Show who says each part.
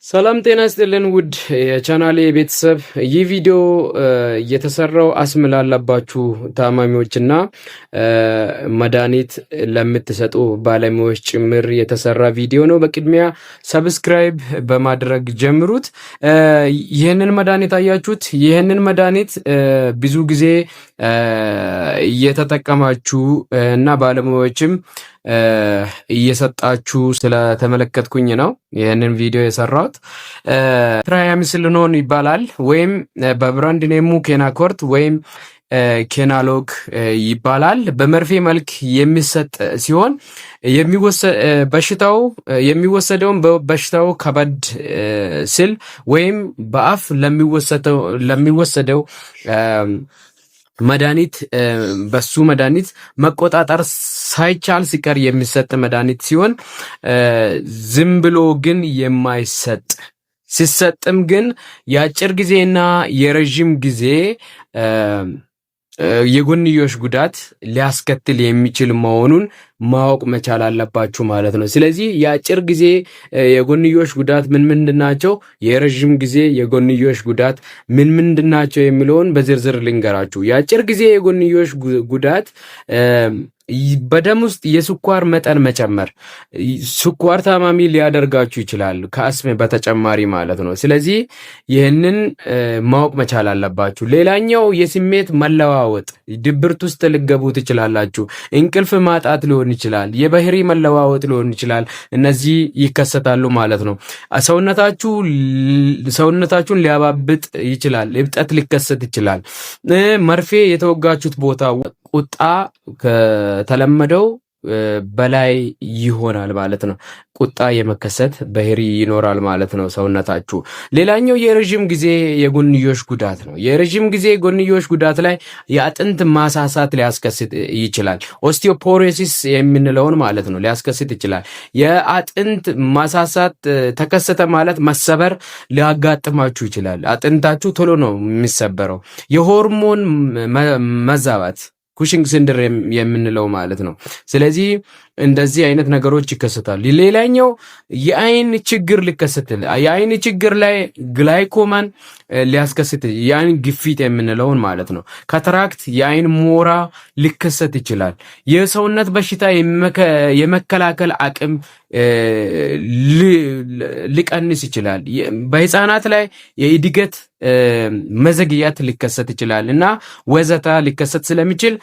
Speaker 1: ሰላም ጤና ይስጥልን ውድ የቻናሌ ቤተሰብ፣ ይህ ቪዲዮ የተሰራው አስም ላለባችሁ ታማሚዎችና መድኃኒት ለምትሰጡ ባለሙያዎች ጭምር የተሰራ ቪዲዮ ነው። በቅድሚያ ሰብስክራይብ በማድረግ ጀምሩት። ይህንን መድኃኒት አያችሁት? ይህንን መድኃኒት ብዙ ጊዜ እየተጠቀማችሁ እና ባለሙያዎችም እየሰጣችሁ ስለተመለከትኩኝ ነው ይህንን ቪዲዮ የሰራሁት። ትራያሚስሊኖን ይባላል ወይም በብራንድ ኔሙ ኬናኮርት ወይም ኬናሎግ ይባላል። በመርፌ መልክ የሚሰጥ ሲሆን በሽታው የሚወሰደውን በሽታው ከበድ ሲል ወይም በአፍ ለሚወሰደው መድኃኒት በሱ መድኃኒት መቆጣጠር ሳይቻል ሲቀር የሚሰጥ መድኃኒት ሲሆን ዝም ብሎ ግን የማይሰጥ ሲሰጥም ግን የአጭር ጊዜና የረጅም ጊዜ የጎንዮሽ ጉዳት ሊያስከትል የሚችል መሆኑን ማወቅ መቻል አለባችሁ ማለት ነው። ስለዚህ የአጭር ጊዜ የጎንዮሽ ጉዳት ምን ምንድናቸው፣ የረጅም ጊዜ የጎንዮሽ ጉዳት ምን ምንድናቸው የሚለውን በዝርዝር ልንገራችሁ። የአጭር ጊዜ የጎንዮሽ ጉዳት በደም ውስጥ የስኳር መጠን መጨመር፣ ስኳር ታማሚ ሊያደርጋችሁ ይችላል ከአስም በተጨማሪ ማለት ነው። ስለዚህ ይህንን ማወቅ መቻል አለባችሁ። ሌላኛው የስሜት መለዋወጥ፣ ድብርት ውስጥ ልገቡ ትችላላችሁ። እንቅልፍ ማጣት ሊሆን ይችላል፣ የባህሪ መለዋወጥ ሊሆን ይችላል። እነዚህ ይከሰታሉ ማለት ነው። ሰውነታችሁን ሊያባብጥ ይችላል፣ እብጠት ሊከሰት ይችላል። መርፌ የተወጋችሁት ቦታ ቁጣ ከተለመደው በላይ ይሆናል ማለት ነው። ቁጣ የመከሰት ባህሪ ይኖራል ማለት ነው ሰውነታችሁ። ሌላኛው የረጅም ጊዜ የጎንዮሽ ጉዳት ነው። የረጅም ጊዜ የጎንዮሽ ጉዳት ላይ የአጥንት ማሳሳት ሊያስከስት ይችላል። ኦስቲዮፖሮሲስ የምንለውን ማለት ነው ሊያስከስት ይችላል። የአጥንት ማሳሳት ተከሰተ ማለት መሰበር ሊያጋጥማችሁ ይችላል። አጥንታችሁ ቶሎ ነው የሚሰበረው። የሆርሞን መዛባት ኩሽንግ ሲንድሮም የምንለው ማለት ነው። ስለዚህ እንደዚህ አይነት ነገሮች ይከሰታሉ። ሌላኛው የአይን ችግር የአይን ችግር ላይ ግላይኮማን ሊያስከስት፣ የአይን ግፊት የምንለውን ማለት ነው። ካታራክት፣ የአይን ሞራ ሊከሰት ይችላል። የሰውነት በሽታ የመከላከል አቅም ሊቀንስ ይችላል። በህፃናት ላይ የእድገት መዘግየት ሊከሰት ይችላል እና ወዘተ ሊከሰት ስለሚችል